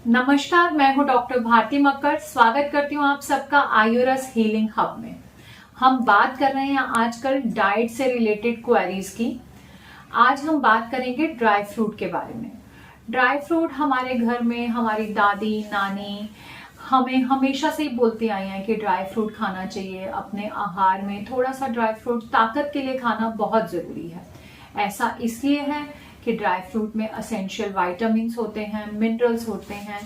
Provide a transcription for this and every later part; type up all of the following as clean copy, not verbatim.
नमस्कार, मैं हूं डॉक्टर भारती मक्कर। स्वागत करती हूं आप सबका आयुरस हीलिंग हब में। हम बात कर रहे हैं आजकल डाइट से रिलेटेड क्वेरीज की। आज हम बात करेंगे ड्राई फ्रूट के बारे में। ड्राई फ्रूट हमारे घर में हमारी दादी नानी हमें हमेशा से ही बोलती आई हैं कि ड्राई फ्रूट खाना चाहिए। अपने आहार में थोड़ा सा ड्राई फ्रूट ताकत के लिए खाना बहुत ज़रूरी है। ऐसा इसलिए है कि ड्राई फ्रूट में असेंशियल वाइटामिन्स होते हैं, मिनरल्स होते हैं,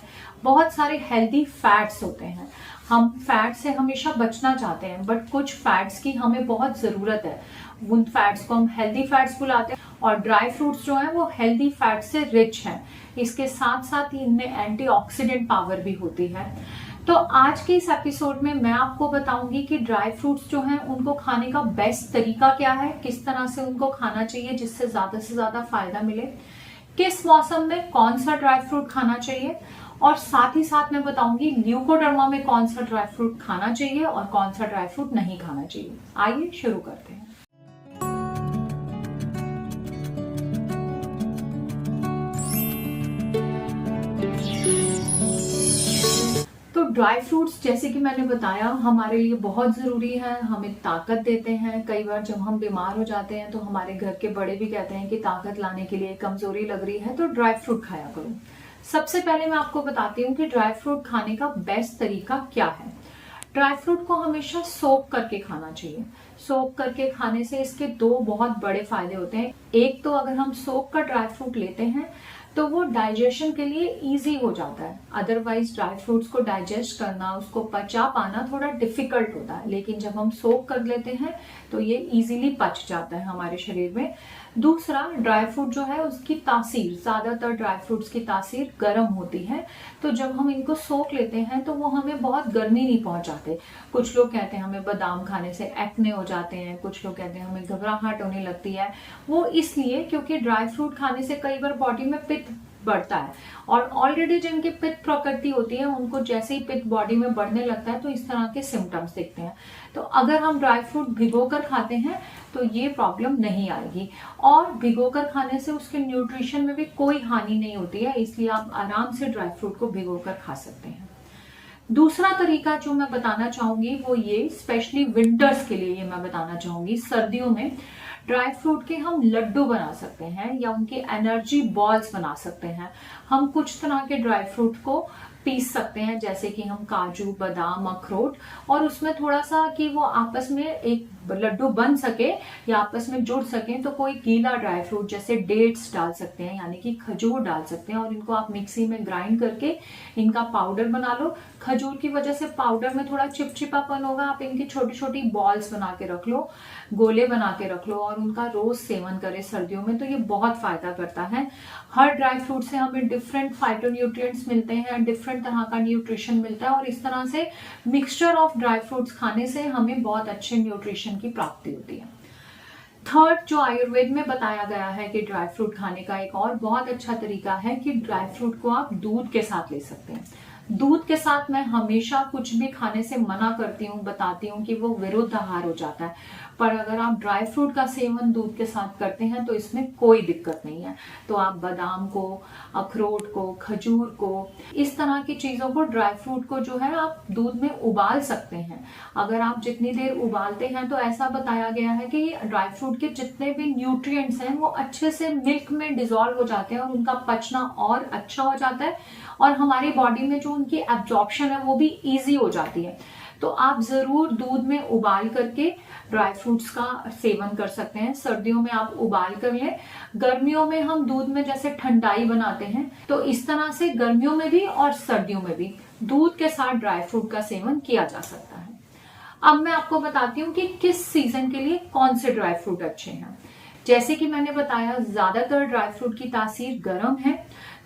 बहुत सारे हेल्दी फैट्स होते हैं। हम फैट से हमेशा बचना चाहते हैं, बट कुछ फैट्स की हमें बहुत ज़रूरत है। उन फैट्स को हम हेल्दी फैट्स बुलाते हैं और ड्राई फ्रूट्स जो हैं वो हेल्दी फैट से रिच हैं। इसके साथ साथ ही इनमें एंटीऑक्सीडेंट पावर भी होती है। तो आज के इस एपिसोड में मैं आपको बताऊंगी कि ड्राई फ्रूट्स जो हैं उनको खाने का बेस्ट तरीका क्या है, किस तरह से उनको खाना चाहिए जिससे से ज्यादा फायदा मिले, किस मौसम में कौन सा ड्राई फ्रूट खाना चाहिए, और साथ ही साथ मैं बताऊंगी ल्यूकोडर्मा में कौन सा ड्राई फ्रूट खाना चाहिए और कौन सा ड्राई फ्रूट नहीं खाना चाहिए। आइए शुरू करते हैं। तो ड्राई फ्रूट्स जैसे कि मैंने बताया हमारे लिए बहुत ज़रूरी है, हमें ताकत देते हैं। कई बार जब हम बीमार हो जाते हैं तो हमारे घर के बड़े भी कहते हैं कि ताकत लाने के लिए कमज़ोरी लग रही है तो ड्राई फ्रूट खाया करो। सबसे पहले मैं आपको बताती हूँ कि ड्राई फ्रूट खाने का बेस्ट तरीका क्या है। ड्राई फ्रूट को हमेशा सोक करके खाना चाहिए। सोक करके खाने से इसके दो बहुत बड़े फायदे होते हैं। एक तो अगर हम सोक का ड्राई फ्रूट लेते हैं तो वो डाइजेशन के लिए इजी हो जाता है। अदरवाइज ड्राई फ्रूट्स को डाइजेस्ट करना, उसको पचा पाना थोड़ा डिफिकल्ट होता है, लेकिन जब हम सोक कर लेते हैं तो ये इजीली पच जाता है हमारे शरीर में। दूसरा, ड्राई फ्रूट जो है उसकी तासीर, ज्यादातर ड्राई फ्रूट्स की तासीर गर्म होती है, तो जब हम इनको सोख लेते हैं तो वो हमें बहुत गर्मी नहीं पहुंचाते। कुछ लोग कहते हैं हमें बादाम खाने से एक्ने हो जाते हैं, कुछ लोग कहते हैं हमें घबराहट होने लगती है। वो इसलिए क्योंकि ड्राई फ्रूट खाने से कई बार बॉडी में पित्त बढ़ता है, और ऑलरेडी जिनकी पित्त प्रकृति होती है उनको जैसे ही पित्त बॉडी में बढ़ने लगता है तो इस तरह के सिम्टम्स दिखते हैं। तो अगर हम ड्राई फ्रूट भिगोकर खाते हैं तो ये प्रॉब्लम नहीं आएगी, और भिगोकर खाने से उसके न्यूट्रिशन में भी कोई हानि नहीं होती है, इसलिए आप आराम से ड्राई फ्रूट को भिगोकर खा सकते हैं। दूसरा तरीका जो मैं बताना चाहूंगी वो ये, स्पेशली विंटर्स के लिए ये मैं बताना चाहूंगी। सर्दियों में ड्राई फ्रूट के हम लड्डू बना सकते हैं या उनके एनर्जी बॉल्स बना सकते हैं। हम कुछ तरह के ड्राई फ्रूट को पीस सकते हैं, जैसे कि हम काजू, बादाम, अखरोट, और उसमें थोड़ा सा कि वो आपस में एक लड्डू बन सके या आपस में जुड़ सके, तो कोई गीला ड्राई फ्रूट जैसे डेट्स डाल सकते हैं, यानी कि खजूर डाल सकते हैं, और इनको आप मिक्सी में ग्राइंड करके इनका पाउडर बना लो। खजूर की वजह से पाउडर में थोड़ा चिपचिपापन होगा, आप इनकी छोटी छोटी बॉल्स बना के रख लो, गोले बना के रख लो, और उनका रोज सेवन करें सर्दियों में, तो ये बहुत फायदा करता है। हर ड्राई फ्रूट से हमें डिफरेंट फाइटोन्यूट्रिएंट्स मिलते हैं, डिफरेंट तरह का न्यूट्रिशन मिलता है, और इस तरह से मिक्सचर ऑफ ड्राई फ्रूट्स खाने से हमें बहुत अच्छे न्यूट्रिशन की प्राप्ति होती है। थर्ड, जो आयुर्वेद में बताया गया है कि ड्राई फ्रूट खाने का एक और बहुत अच्छा तरीका है कि ड्राई फ्रूट को आप दूध के साथ ले सकते हैं। दूध के साथ मैं हमेशा कुछ भी खाने से मना करती हूँ, बताती हूँ कि वो विरुद्ध आहार हो जाता है, पर अगर आप ड्राई फ्रूट का सेवन दूध के साथ करते हैं तो इसमें कोई दिक्कत नहीं है। तो आप बादाम को, अखरोट को, खजूर को, इस तरह की चीज़ों को, ड्राई फ्रूट को जो है आप दूध में उबाल सकते हैं। अगर आप जितनी देर उबालते हैं तो ऐसा बताया गया है कि ड्राई फ्रूट के जितने भी न्यूट्रिएंट्स हैं वो अच्छे से मिल्क में डिजोल्व हो जाते हैं और उनका पचना और अच्छा हो जाता है, और हमारी बॉडी में जो उनकी एब्जॉर्प्शन है वो भी इजी हो जाती है। तो आप जरूर दूध में उबाल करके ड्राई फ्रूट्स का सेवन कर सकते हैं। सर्दियों में आप उबाल कर लें। गर्मियों में हम दूध में जैसे ठंडाई बनाते हैं, तो इस तरह से गर्मियों में भी और सर्दियों में भी दूध के साथ ड्राई फ्रूट का सेवन किया जा सकता है। अब मैं आपको बताती हूँ कि किस सीजन के लिए कौन से ड्राई फ्रूट अच्छे हैं। जैसे कि मैंने बताया, ज्यादातर ड्राई फ्रूट की तासीर गर्म है,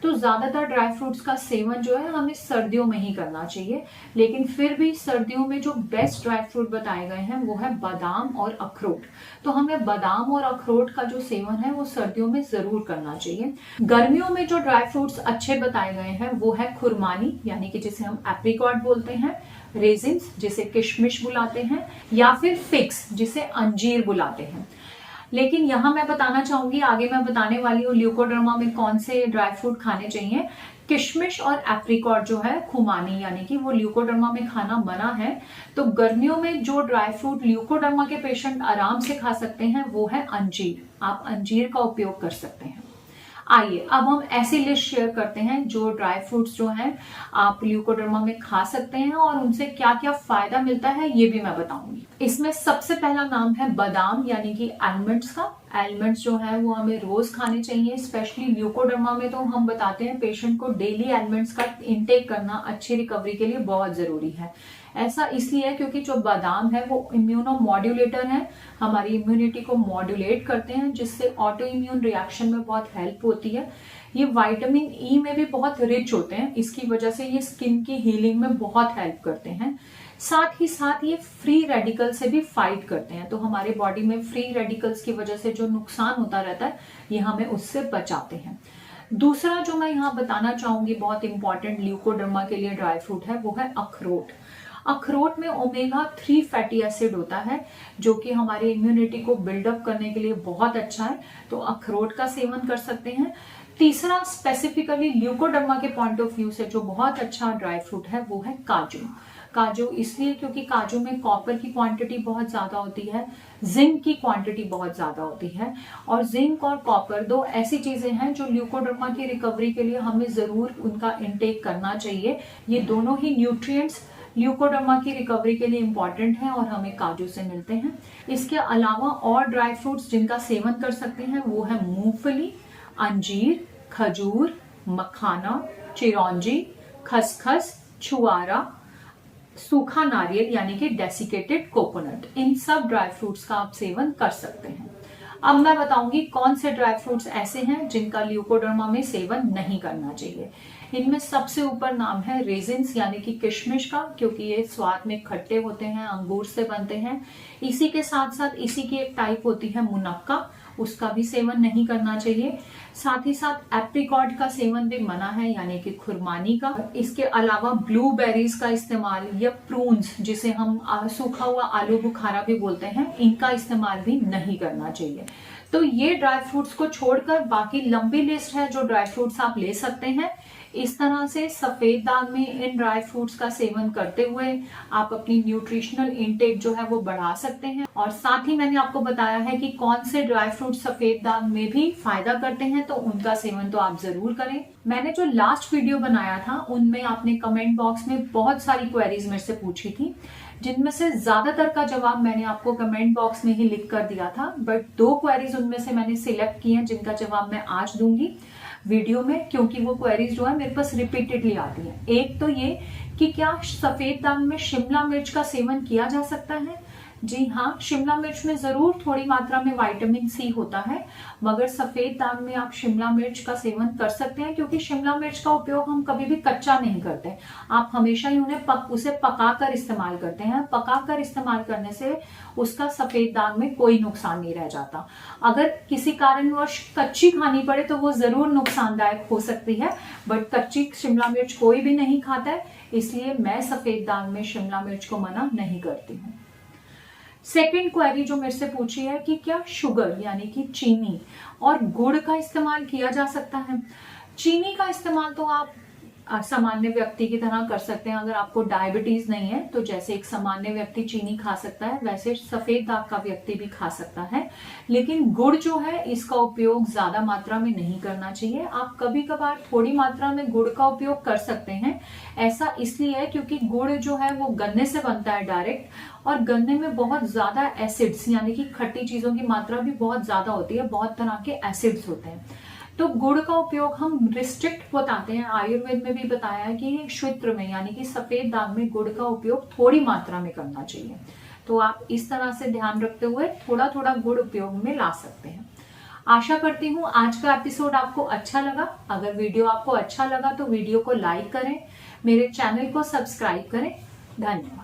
तो ज्यादातर ड्राई फ्रूट्स का सेवन जो है हमें सर्दियों में ही करना चाहिए। लेकिन फिर भी सर्दियों में जो बेस्ट ड्राई फ्रूट बताए गए हैं वो है बादाम और अखरोट। तो हमें बादाम और अखरोट का जो सेवन है वो सर्दियों में जरूर करना चाहिए। गर्मियों में जो ड्राई फ्रूट्स अच्छे बताए गए हैं वो है खुरमानी, यानी कि जिसे हम एप्रिकॉट बोलते हैं, रेजिन्स जिसे किशमिश बुलाते हैं, या फिर फिग्स जिसे अंजीर बुलाते हैं। लेकिन यहाँ मैं बताना चाहूंगी, आगे मैं बताने वाली हूँ ल्यूकोडर्मा में कौन से ड्राई फ्रूट खाने चाहिए, किशमिश और एप्रिकॉट जो है खुमानी यानी कि वो ल्यूकोडर्मा में खाना मना है। तो गर्मियों में जो ड्राई फ्रूट ल्यूकोडर्मा के पेशेंट आराम से खा सकते हैं वो है अंजीर। आप अंजीर का उपयोग कर सकते हैं। आइए अब हम ऐसी लिस्ट शेयर करते हैं जो ड्राई फ्रूट्स जो हैं आप ल्यूकोडर्मा में खा सकते हैं और उनसे क्या क्या फायदा मिलता है ये भी मैं बताऊंगी। इसमें सबसे पहला नाम है बादाम यानी कि आलमंड्स का। आलमंड्स जो है वो हमें रोज खाने चाहिए। स्पेशली ल्यूकोडर्मा में तो हम बताते हैं पेशेंट को डेली आलमंड्स का इंटेक करना अच्छी रिकवरी के लिए बहुत जरूरी है। ऐसा इसलिए है क्योंकि जो बादाम है वो इम्यूनो मॉड्यूलेटर है, हमारी इम्यूनिटी को मॉड्यूलेट करते हैं जिससे ऑटो इम्यून रिएक्शन में बहुत हेल्प होती है। ये विटामिन ई में भी बहुत रिच होते हैं, इसकी वजह से ये स्किन की हीलिंग में बहुत हेल्प करते हैं। साथ ही साथ ये फ्री रेडिकल से भी फाइट करते हैं, तो हमारे बॉडी में फ्री रेडिकल्स की वजह से जो नुकसान होता रहता है ये हमें उससे बचाते हैं। दूसरा जो मैं यहाँ बताना चाहूंगी बहुत इंपॉर्टेंट ल्यूकोडर्मा के लिए ड्राई फ्रूट है वो है अखरोट। अखरोट में ओमेगा 3 फैटी एसिड होता है जो कि हमारी इम्यूनिटी को बिल्डअप करने के लिए बहुत अच्छा है, तो अखरोट का सेवन कर सकते हैं। तीसरा स्पेसिफिकली ल्यूकोडर्मा के पॉइंट ऑफ व्यू से जो बहुत अच्छा ड्राई फ्रूट है वो है काजू। काजू इसलिए क्योंकि काजू में कॉपर की क्वांटिटी बहुत ज्यादा होती है, जिंक की क्वांटिटी बहुत ज्यादा होती है, और जिंक और कॉपर दो ऐसी चीजें हैं जो ल्यूकोडर्मा की रिकवरी के लिए हमें जरूर उनका इंटेक करना चाहिए। ये दोनों ही न्यूट्रिएंट्स ल्यूकोडर्मा की रिकवरी के लिए इंपॉर्टेंट है और हमें काजू से मिलते हैं। इसके अलावा और ड्राई फ्रूट्स जिनका सेवन कर सकते हैं वो है मूंगफली, अंजीर, खजूर, मखाना, चिरौंजी, खसखस, छुआरा, सूखा नारियल यानी कि डेसिकेटेड कोकोनट। इन सब ड्राई फ्रूट्स का आप सेवन कर सकते हैं। अब मैं बताऊंगी कौन से ड्राई फ्रूट्स ऐसे हैं जिनका ल्यूकोडर्मा में सेवन नहीं करना चाहिए। इनमें सबसे ऊपर नाम है रेजिन्स यानी कि किशमिश का, क्योंकि ये स्वाद में खट्टे होते हैं, अंगूर से बनते हैं। इसी के साथ साथ इसी की एक टाइप होती है मुनक्का, उसका भी सेवन नहीं करना चाहिए। साथ ही साथ एप्रिकॉट का सेवन भी मना है यानी कि खुरमानी का। इसके अलावा ब्लूबेरीज का इस्तेमाल या प्रून्स जिसे हम सूखा हुआ आलू बुखारा भी बोलते हैं, इनका इस्तेमाल भी नहीं करना चाहिए। तो ये ड्राई फ्रूट्स को छोड़कर बाकी लंबी लिस्ट है जो ड्राई फ्रूट्स आप ले सकते हैं। इस तरह से सफेद दाग में इन ड्राई फ्रूट्स का सेवन करते हुए आप अपनी न्यूट्रिशनल इनटेक जो है वो बढ़ा सकते हैं। और साथ ही मैंने आपको बताया है कि कौन से ड्राई फ्रूट सफेद दाग में भी फायदा करते हैं, तो उनका सेवन तो आप जरूर करें। मैंने जो लास्ट वीडियो बनाया था उनमें आपने कमेंट बॉक्स में बहुत सारी क्वेरीज मेरे से पूछी थी, जिनमें से ज्यादातर का जवाब मैंने आपको कमेंट बॉक्स में ही लिख कर दिया था, बट 2 क्वेरीज उनमें से मैंने सिलेक्ट की हैं जिनका जवाब मैं आज दूंगी वीडियो में, क्योंकि वो क्वेरीज जो है मेरे पास रिपीटेडली आती है। एक तो ये कि क्या सफेद दाग में शिमला मिर्च का सेवन किया जा सकता है। जी हाँ, शिमला मिर्च में जरूर थोड़ी मात्रा में विटामिन सी होता है, मगर सफेद दाग में आप शिमला मिर्च का सेवन कर सकते हैं, क्योंकि शिमला मिर्च का उपयोग हम कभी भी कच्चा नहीं करते। आप हमेशा ही उसे पकाकर इस्तेमाल करते हैं। पकाकर इस्तेमाल करने से उसका सफेद दाग में कोई नुकसान नहीं रह जाता। अगर किसी कारणवश कच्ची खानी पड़े तो वो जरूर नुकसानदायक हो सकती है, बट कच्ची शिमला मिर्च कोई भी नहीं खाता है, इसलिए मैं सफेद दाग में शिमला मिर्च को मना नहीं करती हूँ। सेकेंड क्वेरी जो मेरे से पूछी है कि क्या शुगर यानी कि चीनी और गुड़ का इस्तेमाल किया जा सकता है। चीनी का इस्तेमाल तो आप सामान्य व्यक्ति की तरह कर सकते हैं। अगर आपको डायबिटीज नहीं है तो जैसे एक सामान्य व्यक्ति चीनी खा सकता है, वैसे सफेद दाग का व्यक्ति भी खा सकता है। लेकिन गुड़ जो है इसका उपयोग ज्यादा मात्रा में नहीं करना चाहिए। आप कभी कभार थोड़ी मात्रा में गुड़ का उपयोग कर सकते हैं। ऐसा इसलिए है क्योंकि गुड़ जो है वो गन्ने से बनता है डायरेक्ट, और गन्ने में बहुत ज्यादा एसिड्स यानी कि खट्टी चीजों की मात्रा भी बहुत ज्यादा होती है, बहुत तरह के एसिड्स होते हैं। तो गुड़ का उपयोग हम रिस्ट्रिक्ट बताते हैं। आयुर्वेद में भी बताया है कि श्वेत्र में यानी कि सफेद दाग में गुड़ का उपयोग थोड़ी मात्रा में करना चाहिए। तो आप इस तरह से ध्यान रखते हुए थोड़ा थोड़ा गुड़ उपयोग में ला सकते हैं। आशा करती हूँ आज का एपिसोड आपको अच्छा लगा। अगर वीडियो आपको अच्छा लगा तो वीडियो को लाइक करें, मेरे चैनल को सब्सक्राइब करें। धन्यवाद।